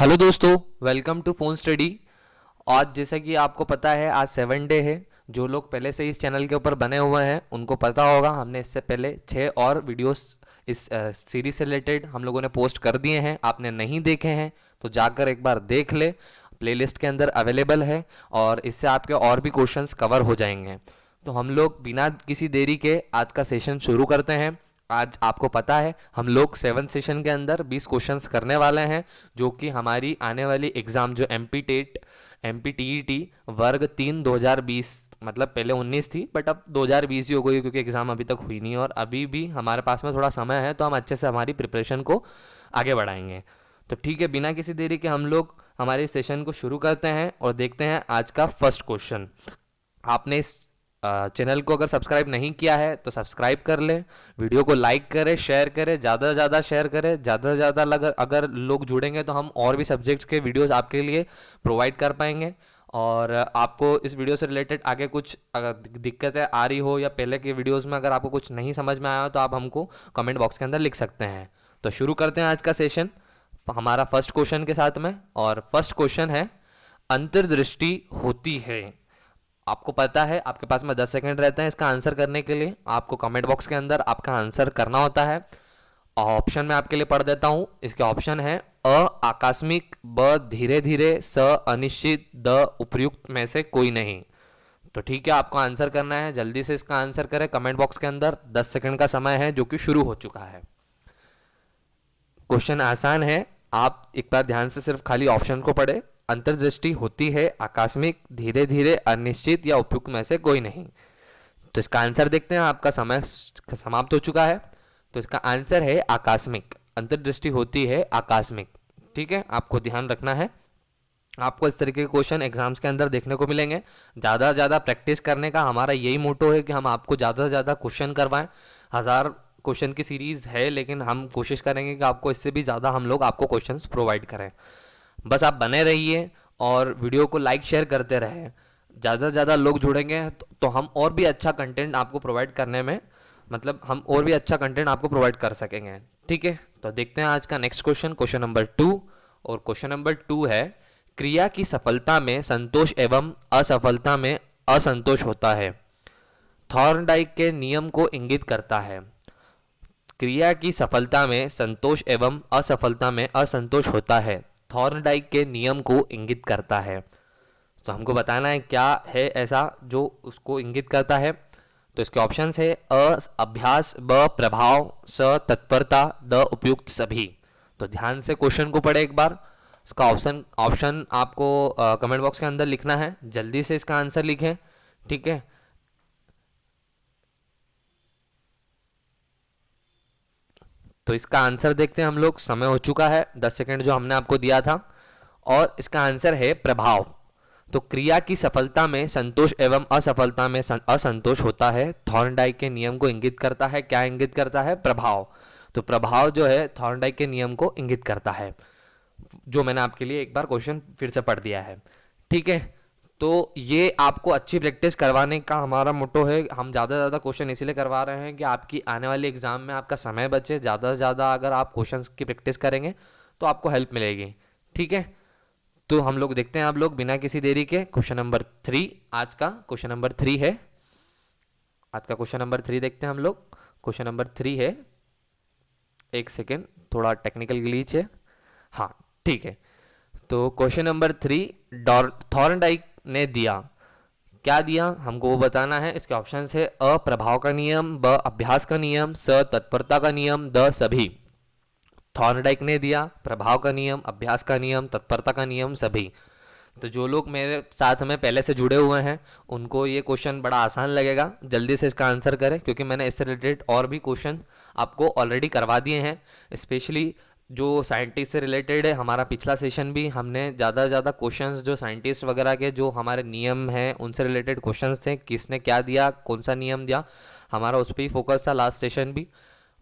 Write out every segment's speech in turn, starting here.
Hello दोस्तों, welcome to phone study. आज जैसा कि आपको पता है आज 7 डे है। जो लोग पहले से इस चैनल के ऊपर बने हुए हैं उनको पता होगा, हमने इससे पहले 6 और वीडियोस इस सीरीज से रिलेटेड हम लोगों ने पोस्ट कर दिए हैं। आपने नहीं देखे हैं तो जाकर एक बार देख ले, प्लेलिस्ट के अंदर अवेलेबल है और इससे आपके और भी क्वेश्चंस कवर हो जाएंगे। तो हम लोग बिना किसी देरी के आज का सेशन शुरू करते हैं। आज आपको पता है हम लोग 7 सेशन के अंदर 20 क्वेश्चंस करने वाले हैं, जो कि हमारी आने वाली एग्ज़ाम जो एम पी टेट MPTET वर्ग 3 2020, मतलब पहले 19 थी बट अब 2020 ही हो गई क्योंकि एग्ज़ाम अभी तक हुई नहीं और अभी भी हमारे पास में थोड़ा समय है, तो हम अच्छे से हमारी प्रिपरेशन को आगे बढ़ाएंगे। तो ठीक है, बिना किसी देरी के हम लोग हमारे सेशन को शुरू करते हैं और देखते हैं आज का फर्स्ट क्वेश्चन। आपने इस चैनल को अगर सब्सक्राइब नहीं किया है तो सब्सक्राइब कर ले, वीडियो को लाइक करें, शेयर करें, ज़्यादा से ज़्यादा शेयर करें। ज़्यादा से ज़्यादा अगर लोग जुड़ेंगे तो हम और भी सब्जेक्ट्स के वीडियोस आपके लिए प्रोवाइड कर पाएंगे। और आपको इस वीडियो से रिलेटेड आगे कुछ अगर दिक्कतें आ रही हो या पहले के वीडियोस में अगर आपको कुछ नहीं समझ में आया हो तो आप हमको कमेंट बॉक्स के अंदर लिख सकते हैं। तो शुरू करते हैं आज का सेशन हमारा फर्स्ट क्वेश्चन के साथ में। और फर्स्ट क्वेश्चन है, अंतर्दृष्टि होती है। आपको पता है आपके पास में 10 सेकंड रहते हैं इसका आंसर करने के लिए। आपको कमेंट बॉक्स के अंदर आपका आंसर करना होता है। ऑप्शन में आपके लिए पढ़ देता हूं। इसके ऑप्शन है अ आकस्मिक, ब धीरे धीरे, स अनिश्चित, द उपयुक्त में से कोई नहीं। तो ठीक है, आपको आंसर करना है, जल्दी से इसका आंसर करें कमेंट बॉक्स के अंदर। 10 सेकंड का समय है जो कि शुरू हो चुका है। क्वेश्चन आसान है, आप एक बार ध्यान से सिर्फ खाली ऑप्शन को पढ़े। अंतर्दृष्टि होती है आकस्मिक, धीरे धीरे, अनिश्चित या उपयुक्त में से कोई नहीं। तो इसका आंसर देखते हैं। आपका समय समाप्त हो चुका है। तो इसका आंसर है आकस्मिक। अंतर्दृष्टि होती है आकस्मिक। ठीक है, आपको ध्यान रखना है। आपको इस तरीके के क्वेश्चन एग्जाम्स के अंदर देखने को मिलेंगे। ज़्यादा से ज़्यादा प्रैक्टिस करने का हमारा यही मोटो है कि हम आपको ज़्यादा से ज़्यादा क्वेश्चन करवाएं। 1000 क्वेश्चन की सीरीज़ है लेकिन हम कोशिश करेंगे कि आपको इससे भी ज़्यादा हम लोग आपको क्वेश्चंस प्रोवाइड करें। बस आप बने रहिए और वीडियो को लाइक शेयर करते रहें। ज़्यादा से ज़्यादा लोग जुड़ेंगे तो हम और भी अच्छा कंटेंट आपको प्रोवाइड करने में, मतलब हम और भी अच्छा कंटेंट आपको प्रोवाइड कर सकेंगे। ठीक है, तो देखते हैं आज का नेक्स्ट क्वेश्चन, क्वेश्चन नंबर 2। और क्वेश्चन नंबर 2 है, क्रिया की सफलता में संतोष एवं असफलता में असंतोष होता है, थॉर्नडाइक के नियम को इंगित करता है। क्रिया की सफलता में संतोष एवं असफलता में असंतोष होता है, थॉर्नडाइक के नियम को इंगित करता है। तो हमको बताना है क्या है ऐसा जो उसको इंगित करता है। तो इसके ऑप्शंस है अ अभ्यास, ब प्रभाव, स तत्परता, द उपयुक्त सभी। तो ध्यान से क्वेश्चन को पढ़े एक बार। इसका ऑप्शन आपको कमेंट बॉक्स के अंदर लिखना है, जल्दी से इसका आंसर लिखें। ठीक है, तो इसका आंसर देखते हैं हम लोग। समय हो चुका है 10 सेकंड जो हमने आपको दिया था। और इसका आंसर है प्रभाव। तो क्रिया की सफलता में संतोष एवं असफलता में असंतोष होता है, थॉर्नडाइक के नियम को इंगित करता है। क्या इंगित करता है? प्रभाव। तो प्रभाव जो है थॉर्नडाइक के नियम को इंगित करता है, जो मैंने आपके लिए एक बार क्वेश्चन फिर से पढ़ दिया है। ठीक है, तो ये आपको अच्छी प्रैक्टिस करवाने का हमारा मोटो है। हम ज़्यादा से ज़्यादा क्वेश्चन इसीलिए करवा रहे हैं कि आपकी आने वाली एग्ज़ाम में आपका समय बचे। ज़्यादा से ज़्यादा अगर आप क्वेश्चंस की प्रैक्टिस करेंगे तो आपको हेल्प मिलेगी। ठीक है, तो हम लोग देखते हैं आप लोग बिना किसी देरी के क्वेश्चन नंबर 3। आज का क्वेश्चन नंबर 3 है, आज का क्वेश्चन नंबर 3 देखते हैं हम लोग। क्वेश्चन नंबर 3 है, एक सेकेंड, थोड़ा टेक्निकल ग्लिच है। हाँ ठीक है, तो क्वेश्चन नंबर 3 थॉर्नडाइक ने दिया। क्या दिया हमको वो बताना है। इसके ऑप्शन है अ प्रभाव का नियम, ब अभ्यास का नियम, स तत्परता का नियम, द सभी। थॉर्नडाइक ने दिया प्रभाव का नियम, अभ्यास का नियम, तत्परता का नियम, सभी। तो जो लोग मेरे साथ में पहले से जुड़े हुए हैं उनको ये क्वेश्चन बड़ा आसान लगेगा। जल्दी से इसका आंसर करें क्योंकि मैंने इससे रिलेटेड और भी क्वेश्चन आपको ऑलरेडी करवा दिए हैं। स्पेशली जो साइंटिस्ट से रिलेटेड है, हमारा पिछला सेशन भी हमने ज़्यादा से ज़्यादा क्वेश्चंस जो साइंटिस्ट वगैरह के जो हमारे नियम हैं उनसे रिलेटेड क्वेश्चंस थे, किसने क्या दिया, कौन सा नियम दिया, हमारा उस पर ही फोकस था लास्ट सेशन भी।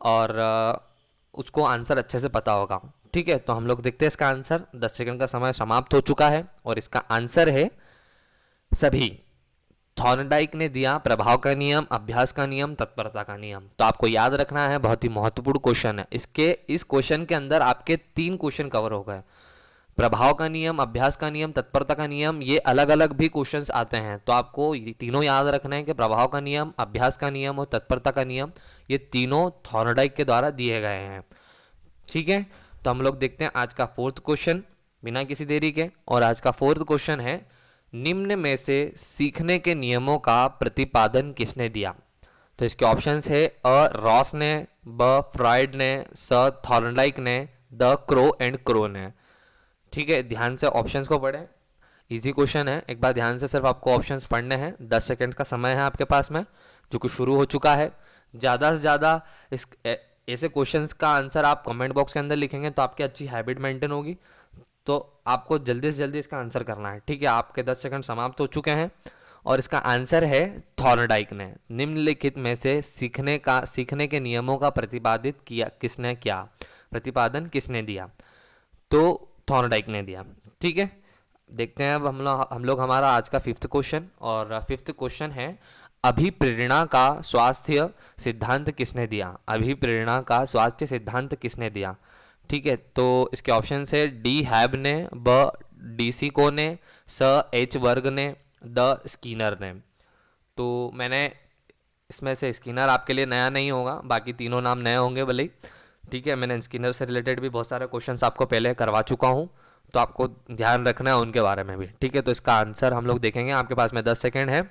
और उसको आंसर अच्छे से पता होगा। ठीक है, तो हम लोग देखते हैं इसका आंसर। 10 सेकंड का समय समाप्त हो चुका है और इसका आंसर है सभी। थॉर्नडाइक ने दिया प्रभाव का नियम, अभ्यास का नियम, तत्परता का नियम। तो आपको याद रखना है, बहुत ही महत्वपूर्ण क्वेश्चन है। इस क्वेश्चन के अंदर आपके 3 क्वेश्चन कवर हो गए। प्रभाव का नियम, अभ्यास का नियम, तत्परता का नियम, ये अलग अलग भी क्वेश्चंस आते हैं। तो आपको ये तीनों याद रखना है कि प्रभाव का नियम, अभ्यास का नियम और तत्परता का नियम, ये तीनों थॉर्नडाइक के द्वारा दिए गए हैं। ठीक है, तो हम लोग देखते हैं आज का फोर्थ क्वेश्चन बिना किसी देरी के। और आज का फोर्थ क्वेश्चन है, निम्न में से सीखने के नियमों का प्रतिपादन किसने दिया? तो इसके ऑप्शंस है अ रॉस ने, ब फ्राइड ने, स थॉर्नडाइक ने, द क्रो एंड क्रो ने। ठीक है, ध्यान से ऑप्शंस को पढ़ें, इजी क्वेश्चन है, एक बार ध्यान से सिर्फ आपको ऑप्शंस पढ़ने हैं। 10 सेकंड का समय है आपके पास में, जो कि शुरू हो चुका है। ज़्यादा से ज़्यादा इस ऐसे क्वेश्चंस का आंसर आप कमेंट बॉक्स के अंदर लिखेंगे तो आपकी अच्छी हैबिट मेंटेन होगी। तो आपको जल्दी से जल्दी इसका आंसर करना है। ठीक है, आपके 10 सेकंड समाप्त हो चुके हैं और इसका आंसर है थॉर्नडाइक ने। निम्नलिखित में से सीखने के नियमों का प्रतिपादित किया किसने किया, प्रतिपादन किसने दिया? तो थॉर्नडाइक ने दिया। ठीक है, देखते हैं अब हम लोग हमारा आज का फिफ्थ क्वेश्चन। और फिफ्थ क्वेश्चन है, अभिप्रेरणा का स्वास्थ्य सिद्धांत किसने दिया? अभिप्रेरणा का स्वास्थ्य सिद्धांत किसने दिया? ठीक है, तो इसके ऑप्शन है डी हैब ने, ब डी सी को ने, स एच वर्ग ने, द स्कीनर ने। तो मैंने इसमें से स्कीनर आपके लिए नया नहीं होगा, बाकी तीनों नाम नए होंगे भले ही। ठीक है, मैंने स्कीनर से रिलेटेड भी बहुत सारे क्वेश्चंस आपको पहले करवा चुका हूँ, तो आपको ध्यान रखना है उनके बारे में भी। ठीक है, तो इसका आंसर हम लोग देखेंगे। आपके पास में 10 सेकेंड है,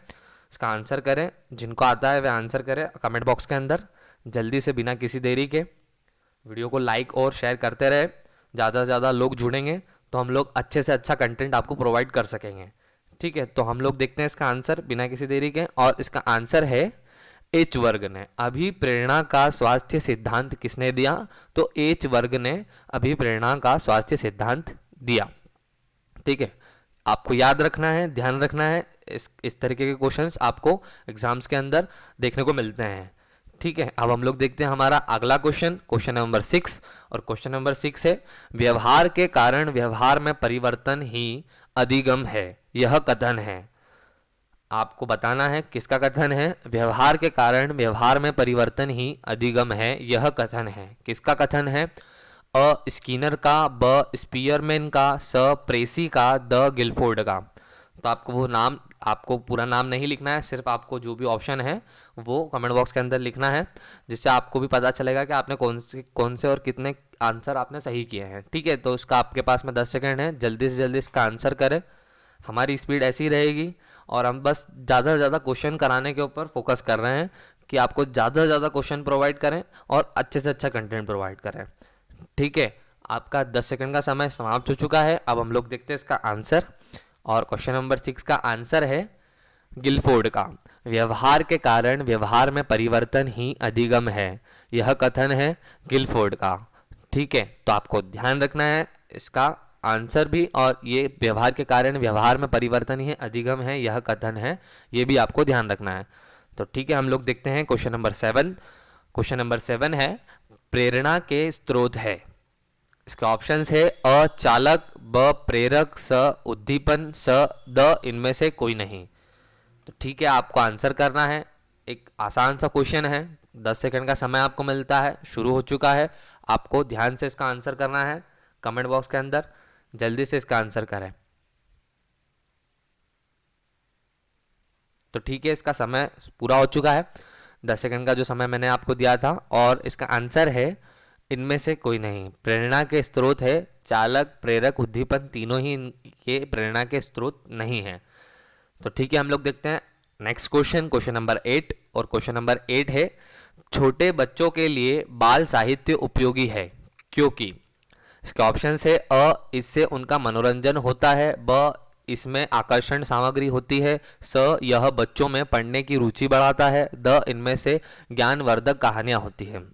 इसका आंसर करें। जिनको आता है वे आंसर करें कमेंट बॉक्स के अंदर जल्दी से, बिना किसी देरी के। वीडियो को लाइक और शेयर करते रहे, ज़्यादा से ज़्यादा लोग जुड़ेंगे तो हम लोग अच्छे से अच्छा कंटेंट आपको प्रोवाइड कर सकेंगे। ठीक है, तो हम लोग देखते हैं इसका आंसर बिना किसी देरी के। और इसका आंसर है एच वर्ग ने। अभिप्रेरणा का स्वास्थ्य सिद्धांत किसने दिया? तो एच वर्ग ने अभिप्रेरणा का स्वास्थ्य सिद्धांत दिया। ठीक है, आपको याद रखना है, ध्यान रखना है, इस तरीके के क्वेश्चंस आपको एग्जाम्स के अंदर देखने को मिलते हैं। ठीक है, अब हम लोग देखते हैं हमारा अगला क्वेश्चन, क्वेश्चन नंबर 6। और क्वेश्चन नंबर 6 है, व्यवहार के कारण व्यवहार में परिवर्तन ही अधिगम है, यह कथन है। आपको बताना है किसका कथन है। व्यवहार के कारण व्यवहार में परिवर्तन ही अधिगम है, यह कथन है। किसका कथन है? अ स्कीनर का, ब स्पीयरमैन का, स प्रेसी का, द गिलफोर्ड का। तो आपको वो नाम, आपको पूरा नाम नहीं लिखना है, सिर्फ आपको जो भी ऑप्शन है वो कमेंट बॉक्स के अंदर लिखना है, जिससे आपको भी पता चलेगा कि आपने कौन से और कितने आंसर आपने सही किए हैं। ठीक है, तो इसका आपके पास में 10 सेकेंड है, जल्दी से जल्दी इसका आंसर करें। हमारी स्पीड ऐसी रहेगी और हम बस ज़्यादा से ज़्यादा क्वेश्चन कराने के ऊपर फोकस कर रहे हैं कि आपको ज़्यादा से ज़्यादा क्वेश्चन प्रोवाइड करें और अच्छे से अच्छा कंटेंट प्रोवाइड करें। ठीक है, आपका 10 सेकंड का समय समाप्त हो चुका है। अब हम लोग देखते हैं इसका आंसर। और क्वेश्चन नंबर 6 का आंसर है गिलफोर्ड का। व्यवहार के कारण व्यवहार में परिवर्तन ही अधिगम है, यह कथन है गिलफोर्ड का। ठीक है, तो आपको ध्यान रखना है इसका आंसर भी, और ये व्यवहार के कारण व्यवहार में परिवर्तन ही अधिगम है, यह कथन है, ये भी आपको ध्यान रखना है। तो ठीक है, हम लोग देखते हैं क्वेश्चन नंबर 7। क्वेश्चन नंबर 7 है, प्रेरणा के स्रोत है। इसका ऑप्शन है अ चालक, ब प्रेरक, स उद्दीपन, स द इनमें से कोई नहीं। तो ठीक है, आपको आंसर करना है। एक आसान सा क्वेश्चन है, 10 सेकंड का समय आपको मिलता है, शुरू हो चुका है। आपको ध्यान से इसका आंसर करना है कमेंट बॉक्स के अंदर, जल्दी से इसका आंसर करें। तो ठीक है, इसका समय पूरा हो चुका है, 10 सेकंड का जो समय मैंने आपको दिया था। और इसका आंसर है इनमें से कोई नहीं। प्रेरणा के स्रोत है चालक, प्रेरक, उद्दीपन, तीनों ही इनके प्रेरणा के स्रोत नहीं है। तो ठीक है, हम लोग देखते हैं नेक्स्ट क्वेश्चन, क्वेश्चन नंबर 8। और क्वेश्चन नंबर 8 है, छोटे बच्चों के लिए बाल साहित्य उपयोगी है क्योंकि। इसके ऑप्शन है अ इससे उनका मनोरंजन होता है, ब इसमें आकर्षण सामग्री होती है, स यह बच्चों में पढ़ने की रुचि बढ़ाता है, द इनमें से ज्ञानवर्धक कहानियां होती हैं।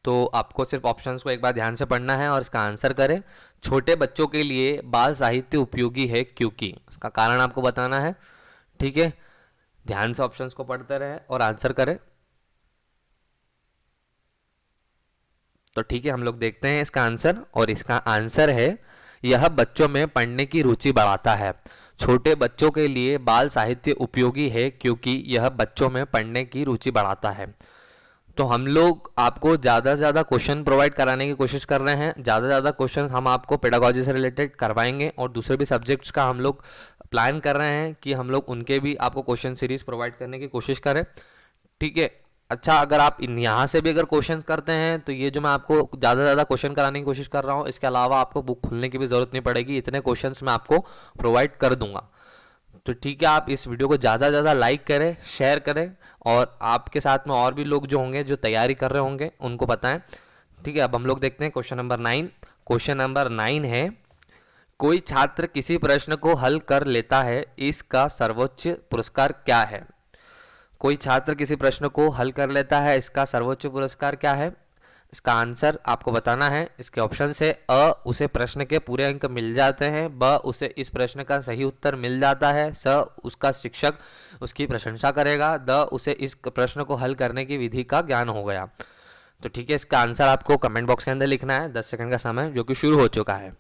तो आपको सिर्फ ऑप्शंस को एक बार ध्यान से पढ़ना है और इसका आंसर करें। छोटे बच्चों के लिए बाल साहित्य उपयोगी है क्योंकि, इसका कारण आपको बताना है। ठीक है, ध्यान से ऑप्शंस को पढ़ते रहे और आंसर करें। तो ठीक है, हम लोग देखते हैं इसका आंसर। और इसका आंसर है यह बच्चों में पढ़ने की रुचि बढ़ाता है। छोटे बच्चों के लिए बाल साहित्य उपयोगी है क्योंकि यह बच्चों में पढ़ने की रुचि बढ़ाता है। तो हम लोग आपको ज़्यादा से ज़्यादा क्वेश्चन प्रोवाइड कराने की कोशिश कर रहे हैं। ज़्यादा से ज़्यादा क्वेश्चन हम आपको पेडागोजी से रिलेटेड करवाएंगे और दूसरे भी सब्जेक्ट्स का हम लोग प्लान कर रहे हैं कि हम लोग उनके भी आपको क्वेश्चन सीरीज प्रोवाइड करने की कोशिश करें। ठीक है। अच्छा, अगर आप यहाँ से भी अगर क्वेश्चन करते हैं तो ये जो मैं आपको ज़्यादा से ज़्यादा क्वेश्चन कराने की कोशिश कर रहा हूँ, इसके अलावा आपको बुक खोलने की भी ज़रूरत नहीं पड़ेगी, इतने क्वेश्चंस मैं आपको प्रोवाइड कर दूंगा। तो ठीक है, आप इस वीडियो को ज़्यादा से ज़्यादा लाइक करें, शेयर करें और आपके साथ में और भी लोग जो होंगे जो तैयारी कर रहे होंगे उनको बताएं। ठीक है, अब हम लोग देखते हैं क्वेश्चन नंबर 9। क्वेश्चन नंबर 9 है, कोई छात्र किसी प्रश्न को हल कर लेता है, इसका सर्वोच्च पुरस्कार क्या है? कोई छात्र किसी प्रश्न को हल कर लेता है, इसका सर्वोच्च पुरस्कार क्या है? इसका आंसर आपको बताना है। इसके ऑप्शन से अ, उसे प्रश्न के पूरे अंक मिल जाते हैं, ब, उसे इस प्रश्न का सही उत्तर मिल जाता है, स, उसका शिक्षक उसकी प्रशंसा करेगा, द, उसे इस प्रश्न को हल करने की विधि का ज्ञान हो गया। तो ठीक है, इसका आंसर आपको कमेंट बॉक्स के अंदर लिखना है। 10 सेकंड का समय जो कि शुरू हो चुका है।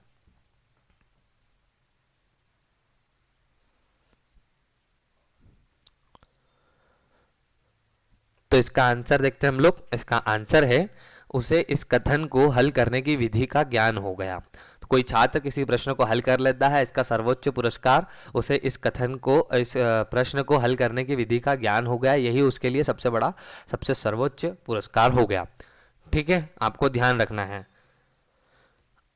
तो इसका आंसर देखते हैं हम लोग। इसका आंसर है, उसे इस कथन को हल करने की विधि का ज्ञान हो गया। तो कोई छात्र किसी प्रश्न को हल कर लेता है, इसका सर्वोच्च पुरस्कार उसे इस कथन को, इस प्रश्न को हल करने की विधि का ज्ञान हो गया, यही उसके लिए सबसे बड़ा, सबसे सर्वोच्च पुरस्कार हो गया। ठीक है, आपको ध्यान रखना है।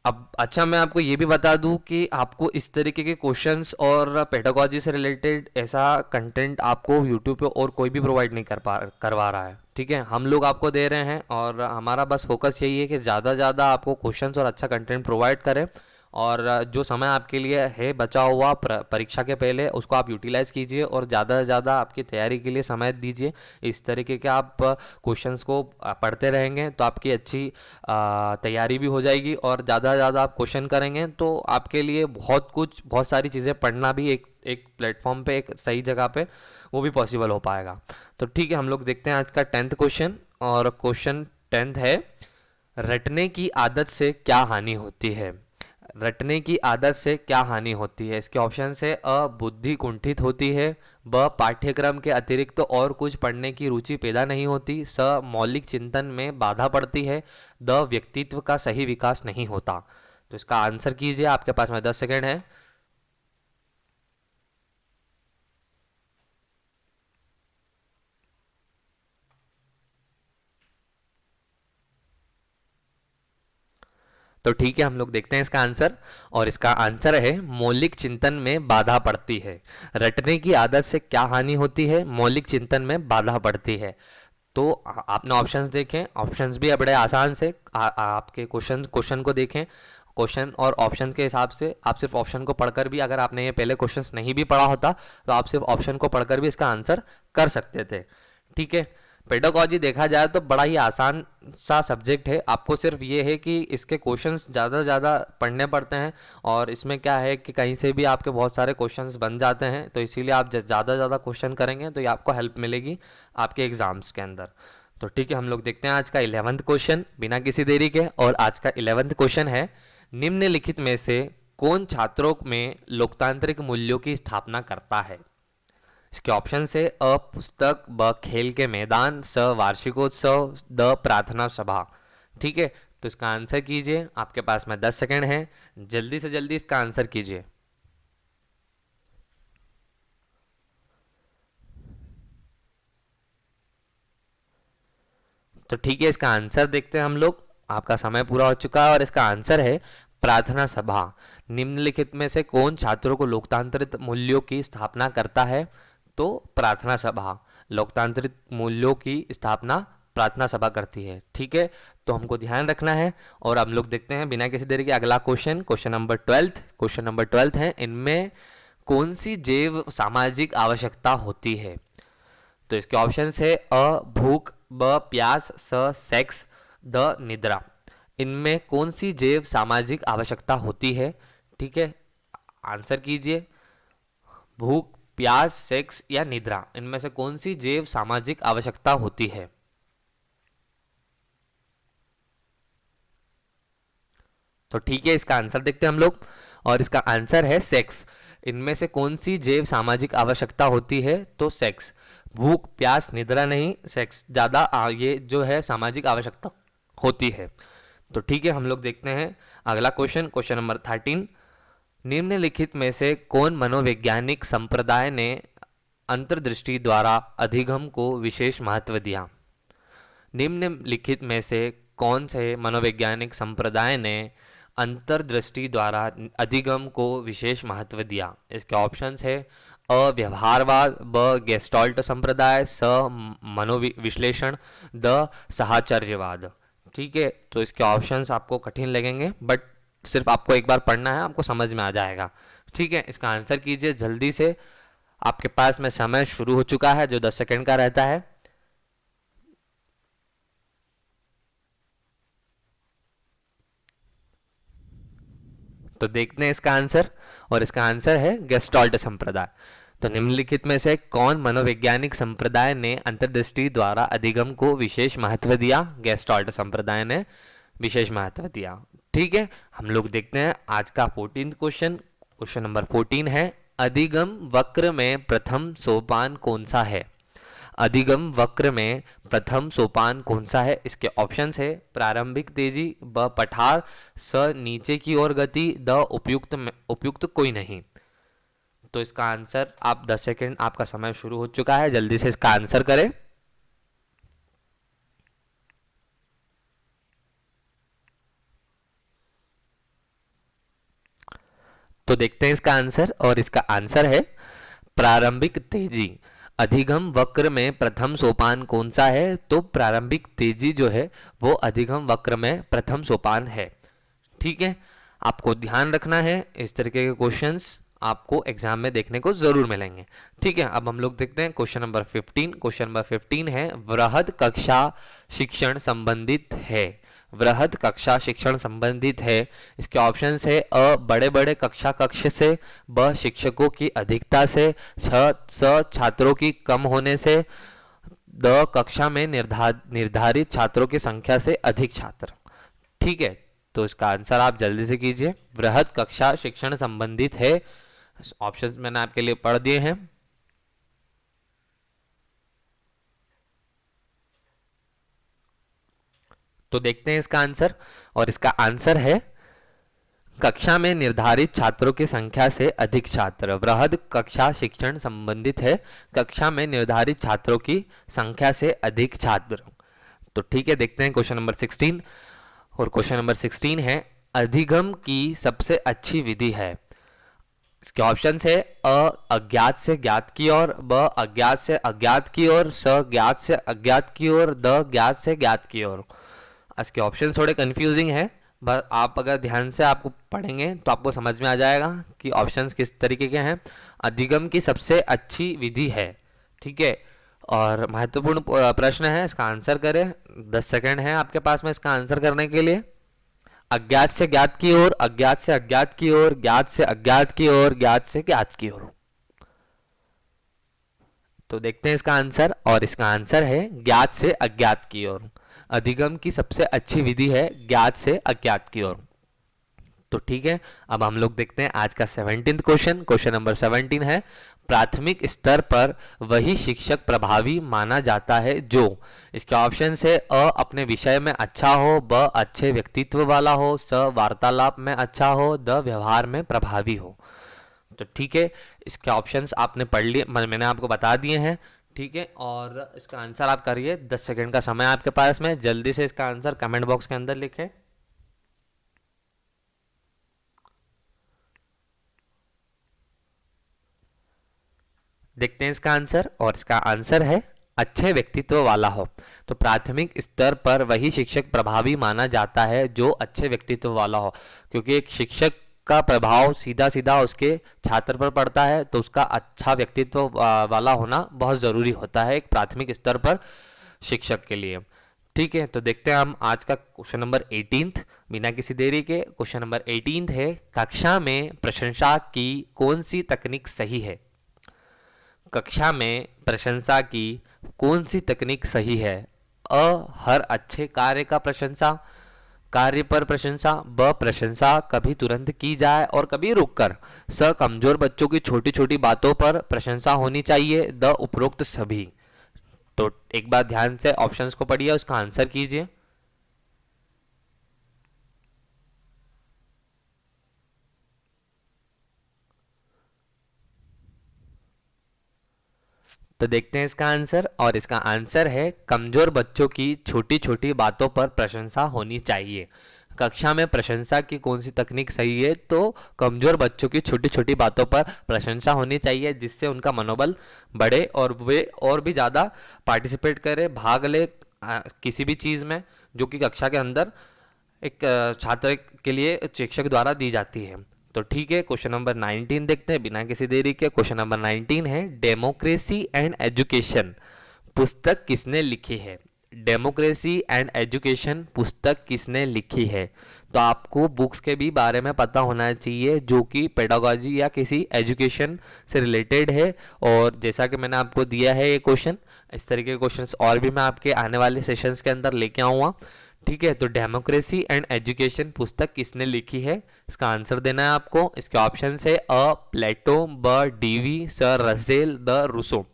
अब अच्छा, मैं आपको ये भी बता दूं कि आपको इस तरीके के क्वेश्चंस और पेडागोजी से रिलेटेड ऐसा कंटेंट आपको यूट्यूब पे और कोई भी प्रोवाइड नहीं करवा रहा है। ठीक है, हम लोग आपको दे रहे हैं और हमारा बस फोकस यही है कि ज़्यादा से ज़्यादा आपको क्वेश्चंस और अच्छा कंटेंट प्रोवाइड करें। और जो समय आपके लिए है बचा हुआ परीक्षा के पहले, उसको आप यूटिलाइज़ कीजिए और ज़्यादा से ज़्यादा आपकी तैयारी के लिए समय दीजिए। इस तरीके के आप क्वेश्चंस को पढ़ते रहेंगे तो आपकी अच्छी तैयारी भी हो जाएगी और ज़्यादा से ज़्यादा आप क्वेश्चन करेंगे तो आपके लिए बहुत कुछ, बहुत सारी चीज़ें पढ़ना भी एक एक प्लेटफॉर्म पे, एक सही जगह पे वो भी पॉसिबल हो पाएगा। तो ठीक है, हम लोग देखते हैं आज का 10th क्वेश्चन। और क्वेश्चन 10th है, रटने की आदत से क्या हानि होती है? रटने की आदत से क्या हानि होती है? इसके ऑप्शन से अ, बुद्धि कुंठित होती है, ब, पाठ्यक्रम के अतिरिक्त तो और कुछ पढ़ने की रुचि पैदा नहीं होती, स, मौलिक चिंतन में बाधा पड़ती है, द, व्यक्तित्व का सही विकास नहीं होता। तो इसका आंसर कीजिए, आपके पास में 10 सेकेंड है। तो ठीक है, हम लोग देखते हैं इसका आंसर। और इसका आंसर है, मौलिक चिंतन में बाधा पड़ती है। रटने की आदत से क्या हानि होती है? मौलिक चिंतन में बाधा पड़ती है। तो आपने ऑप्शंस देखें, ऑप्शंस भी बड़े आसान से आपके क्वेश्चन क्वेश्चन को देखें। क्वेश्चन और ऑप्शन के हिसाब से आप सिर्फ ऑप्शन को पढ़कर भी, अगर आपने ये पहले क्वेश्चंस नहीं भी पढ़ा होता तो आप सिर्फ ऑप्शन को पढ़कर भी इसका आंसर कर सकते थे। ठीक है, पेडागोजी देखा जाए तो बड़ा ही आसान सा सब्जेक्ट है। आपको सिर्फ ये है कि इसके क्वेश्चंस ज़्यादा से ज़्यादा पढ़ने पड़ते हैं और इसमें क्या है कि कहीं से भी आपके बहुत सारे क्वेश्चंस बन जाते हैं, तो इसीलिए आप ज़्यादा से ज़्यादा क्वेश्चन करेंगे तो ये आपको हेल्प मिलेगी आपके एग्ज़ाम्स के अंदर। तो ठीक है, हम लोग देखते हैं आज का 11th क्वेश्चन बिना किसी देरी के। और आज का 11th क्वेश्चन है, निम्नलिखित में से कौन छात्रों में लोकतांत्रिक मूल्यों की स्थापना करता है? इसके ऑप्शन से अ, पुस्तक, ब, खेल के मैदान, स, वार्षिकोत्सव, द, प्रार्थना सभा। ठीक है, तो इसका आंसर कीजिए, आपके पास में 10 सेकंड है, जल्दी से जल्दी इसका आंसर कीजिए। तो ठीक है, इसका आंसर देखते हैं हम लोग। आपका समय पूरा हो चुका है और इसका आंसर है प्रार्थना सभा। निम्नलिखित में से कौन छात्रों को लोकतांत्रिक मूल्यों की स्थापना करता है? तो प्रार्थना सभा लोकतांत्रिक मूल्यों की स्थापना प्रार्थना सभा करती है। ठीक है, तो हमको ध्यान रखना है। और हम लोग देखते हैं बिना किसी देरी के अगला question, question number 12। Question number 12 है, इनमें कौन सी जैव सामाजिक आवश्यकता होती है? तो इसके ऑप्शन है अ, भूख, ब, प्यास, स, सेक्स, द, निद्रा। इनमें कौन सी जैव सामाजिक आवश्यकता होती है? ठीक है, आंसर कीजिए। भूख, प्यास, सेक्स या निद्रा, इनमें से कौन सी जैव सामाजिक आवश्यकता होती है? तो ठीक है, इसका आंसर देखते हैं हम लोग। और इसका आंसर है सेक्स। इनमें से कौन सी जैव सामाजिक आवश्यकता होती है? तो सेक्स। भूख प्यास निद्रा नहीं, सेक्स ज़्यादा, ये जो है सामाजिक आवश्यकता होती है। तो ठीक है, हम लोग देखते हैं अगला क्वेश्चन, क्वेश्चन नंबर 13। निम्नलिखित में से कौन मनोवैज्ञानिक संप्रदाय ने अंतर्दृष्टि द्वारा अधिगम को विशेष महत्व दिया? निम्नलिखित में से कौन से मनोवैज्ञानिक संप्रदाय ने अंतर्दृष्टि द्वारा अधिगम को विशेष महत्व दिया? इसके ऑप्शंस है अ व्यवहारवाद, ब गेस्टॉल्ट संप्रदाय, स मनोविश्लेषण, द साहचर्यवाद। ठीक है, तो इसके ऑप्शंस आपको कठिन लगेंगे, बट सिर्फ आपको एक बार पढ़ना है, आपको समझ में आ जाएगा। ठीक है, इसका आंसर कीजिए जल्दी से। आपके पास में समय शुरू हो चुका है जो 10 सेकंड का रहता है। तो देखते हैं इसका आंसर, और इसका आंसर है गेस्टॉल्ट संप्रदाय। तो निम्नलिखित में से कौन मनोवैज्ञानिक संप्रदाय ने अंतर्दृष्टि द्वारा अधिगम को विशेष महत्व दिया? गेस्टॉल्ट संप्रदाय ने विशेष महत्व दिया। ठीक है, हम लोग देखते हैं आज का 14th क्वेश्चन। क्वेश्चन नंबर 14 है, अधिगम वक्र में प्रथम सोपान कौन सा है? अधिगम वक्र में प्रथम सोपान कौन सा है? इसके ऑप्शंस है प्रारंभिक तेजी, ब पठार, स नीचे की ओर गति, द उपयुक्त कोई नहीं। तो इसका आंसर, आप 10 सेकंड, आपका समय शुरू हो चुका है, जल्दी से इसका आंसर करें। तो देखते हैं इसका आंसर, और इसका आंसर है प्रारंभिक तेजी। अधिगम वक्र में प्रथम सोपान कौन सा है? तो प्रारंभिक तेजी जो है वो अधिगम वक्र में प्रथम सोपान है। ठीक है, आपको ध्यान रखना है, इस तरीके के क्वेश्चंस आपको एग्जाम में देखने को जरूर मिलेंगे। ठीक है, अब हम लोग देखते हैं क्वेश्चन नंबर 15। क्वेश्चन नंबर 15 है, वृहद कक्षा शिक्षण संबंधित है। वृहद कक्षा शिक्षण संबंधित है। इसके ऑप्शंस है अ बड़े बड़े कक्षा कक्ष से, ब शिक्षकों की अधिकता से, स छात्रों की कम होने से, द कक्षा में निर्धारित छात्रों की संख्या से अधिक छात्र। ठीक है, तो इसका आंसर आप जल्दी से कीजिए। वृहद कक्षा शिक्षण संबंधित है, ऑप्शंस मैंने आपके लिए पढ़ दिए हैं। तो देखते हैं इसका आंसर, और इसका आंसर है कक्षा में निर्धारित छात्रों की संख्या से अधिक छात्र। वृहद कक्षा शिक्षण संबंधित है, कक्षा में निर्धारित छात्रों की संख्या से अधिक छात्र। तो ठीक है, देखते हैं क्वेश्चन नंबर 16, और क्वेश्चन नंबर 16 है, अधिगम की सबसे अच्छी विधि है। इसके ऑप्शंस है अ अज्ञात से ज्ञात की ओर, ब अज्ञात से अज्ञात की ओर, स ज्ञात से अज्ञात की ओर, द ज्ञात से ज्ञात की ओर। इसके ऑप्शन थोड़े कंफ्यूजिंग है, पर आप अगर ध्यान से आपको पढ़ेंगे तो आपको समझ में आ जाएगा कि ऑप्शंस किस तरीके के हैं। अधिगम की सबसे अच्छी विधि है। ठीक है, और महत्वपूर्ण प्रश्न है, इसका आंसर करें। 10 सेकंड है आपके पास में इसका आंसर करने के लिए। अज्ञात से ज्ञात की ओर, अज्ञात से अज्ञात की ओर, ज्ञात से अज्ञात की ओर, ज्ञात से ज्ञात की ओर। तो देखते हैं इसका आंसर, और इसका आंसर है ज्ञात से अज्ञात की ओर। अधिगम की सबसे अच्छी विधि है ज्ञात से अज्ञात की ओर। तो ठीक है, अब हम लोग देखते हैं आज का 17th क्वेश्चन। क्वेश्चन नंबर 17 है, प्राथमिक स्तर पर वही शिक्षक प्रभावी माना जाता है जो। इसके ऑप्शन है अ अपने विषय में अच्छा हो, ब अच्छे व्यक्तित्व वाला हो, स वार्तालाप में अच्छा हो, द व्यवहार में प्रभावी हो। तो ठीक है, इसके ऑप्शंस आपने पढ़ लिए, मैंने आपको बता दिए हैं। ठीक है, और इसका आंसर आप करिए। 10 सेकंड का समय आपके पास में, जल्दी से इसका आंसर कमेंट बॉक्स के अंदर लिखें। देखते हैं इसका आंसर, और इसका आंसर है अच्छे व्यक्तित्व वाला हो। तो प्राथमिक स्तर पर वही शिक्षक प्रभावी माना जाता है जो अच्छे व्यक्तित्व वाला हो, क्योंकि एक शिक्षक का प्रभाव सीधा सीधा उसके छात्र पर पड़ता है, तो उसका अच्छा व्यक्तित्व वाला होना बहुत ज़रूरी होता है एक प्राथमिक स्तर पर शिक्षक के लिए। ठीक है, तो देखते हैं हम आज का क्वेश्चन नंबर 18 बिना किसी देरी के। क्वेश्चन नंबर 18 है, कक्षा में प्रशंसा की कौन सी तकनीक सही है? कक्षा में प्रशंसा की कौन सी तकनीक सही है? अ हर अच्छे कार्य का प्रशंसा, कार्य पर प्रशंसा, ब प्रशंसा कभी तुरंत की जाए और कभी रुककर, स कमजोर बच्चों की छोटी छोटी बातों पर प्रशंसा होनी चाहिए, द उपरोक्त सभी। तो एक बार ध्यान से ऑप्शंस को पढ़िए, उसका आंसर कीजिए। तो देखते हैं इसका आंसर, और इसका आंसर है कमजोर बच्चों की छोटी छोटी बातों पर प्रशंसा होनी चाहिए। कक्षा में प्रशंसा की कौन सी तकनीक सही है? तो कमजोर बच्चों की छोटी छोटी बातों पर प्रशंसा होनी चाहिए, जिससे उनका मनोबल बढ़े और वे और भी ज़्यादा पार्टिसिपेट करें, भाग ले किसी भी चीज़ में जो कि कक्षा के अंदर एक छात्र के लिए शिक्षक द्वारा दी जाती है। तो ठीक है, क्वेश्चन नंबर 19 देखते हैं बिना किसी देरी के। क्वेश्चन नंबर 19 है, डेमोक्रेसी एंड एजुकेशन पुस्तक किसने लिखी है? डेमोक्रेसी एंड एजुकेशन पुस्तक किसने लिखी है? तो आपको बुक्स के भी बारे में पता होना चाहिए जो कि पेडागोजी या किसी एजुकेशन से रिलेटेड है। और जैसा कि मैंने आपको दिया है ये क्वेश्चन, इस तरीके के क्वेश्चंस और भी मैं आपके आने वाले सेशंस के अंदर लेके आऊँगा। ठीक है, तो डेमोक्रेसी एंड एजुकेशन पुस्तक किसने लिखी है? इसका आंसर देना है आपको। इसके ऑप्शन है अ प्लेटो, ब डीवी, स रसेल, द रूसो।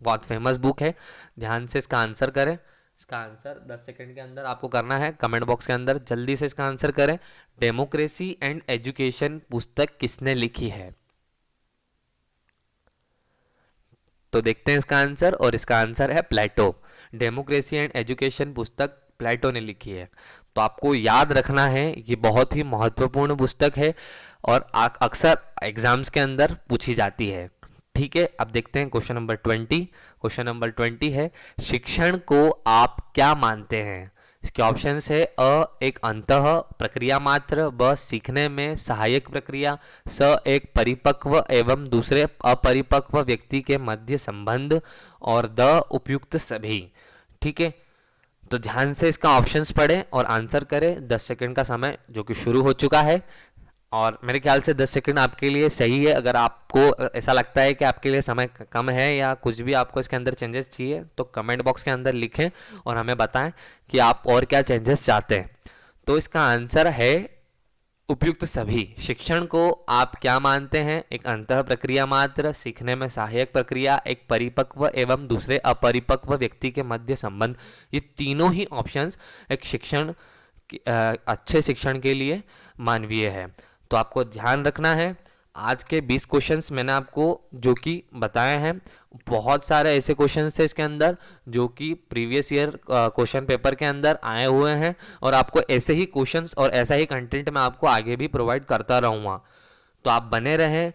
बहुत फेमस बुक है, ध्यान से इसका आंसर करें। इसका आंसर 10 सेकंड के अंदर आपको करना है, कमेंट बॉक्स के अंदर जल्दी से इसका आंसर करें। डेमोक्रेसी एंड एजुकेशन पुस्तक किसने लिखी है? तो देखते हैं इसका आंसर, और इसका आंसर है प्लेटो। डेमोक्रेसी एंड एजुकेशन पुस्तक प्लेटो ने लिखी है। तो आपको याद रखना है, ये बहुत ही महत्वपूर्ण पुस्तक है और अक्सर एग्जाम्स के अंदर पूछी जाती है। ठीक है, अब देखते हैं क्वेश्चन नंबर 20। क्वेश्चन नंबर 20 है, शिक्षण को आप क्या मानते हैं? इसके ऑप्शंस है अ एक अंतः प्रक्रिया मात्र, ब सीखने में सहायक प्रक्रिया, स एक परिपक्व एवं दूसरे अपरिपक्व व्यक्ति के मध्य संबंध, और द उपयुक्त सभी। ठीक है, तो ध्यान से इसका ऑप्शंस पढ़ें और आंसर करें। 10 सेकंड का समय जो कि शुरू हो चुका है, और मेरे ख्याल से 10 सेकंड आपके लिए सही है। अगर आपको ऐसा लगता है कि आपके लिए समय कम है या कुछ भी आपको इसके अंदर चेंजेस चाहिए, तो कमेंट बॉक्स के अंदर लिखें और हमें बताएं कि आप और क्या चेंजेस चाहते हैं। तो इसका आंसर है उपयुक्त सभी। शिक्षण को आप क्या मानते हैं? एक अंतः प्रक्रिया मात्र, सीखने में सहायक प्रक्रिया, एक परिपक्व एवं दूसरे अपरिपक्व व्यक्ति के मध्य संबंध। ये तीनों ही ऑप्शंस एक अच्छे शिक्षण के लिए मानवीय है। तो आपको ध्यान रखना है। आज के 20 क्वेश्चंस मैंने आपको जो कि बताए हैं, बहुत सारे ऐसे क्वेश्चंस थे इसके अंदर जो कि प्रीवियस ईयर क्वेश्चन पेपर के अंदर आए हुए हैं, और आपको ऐसे ही क्वेश्चंस और ऐसा ही कंटेंट मैं आपको आगे भी प्रोवाइड करता रहूँगा। तो आप बने रहें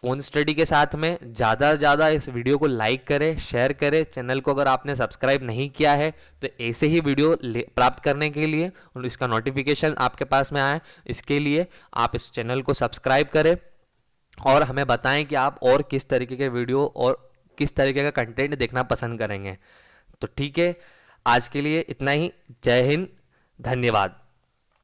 ओन स्टडी के साथ में। ज़्यादा से ज़्यादा इस वीडियो को लाइक करें, शेयर करें। चैनल को अगर आपने सब्सक्राइब नहीं किया है तो ऐसे ही वीडियो प्राप्त करने के लिए और इसका नोटिफिकेशन आपके पास में आए, इसके लिए आप इस चैनल को सब्सक्राइब करें और हमें बताएं कि आप और किस तरीके के वीडियो और किस तरीके का कंटेंट देखना पसंद करेंगे। तो ठीक है, आज के लिए इतना ही। जय हिंद, धन्यवाद।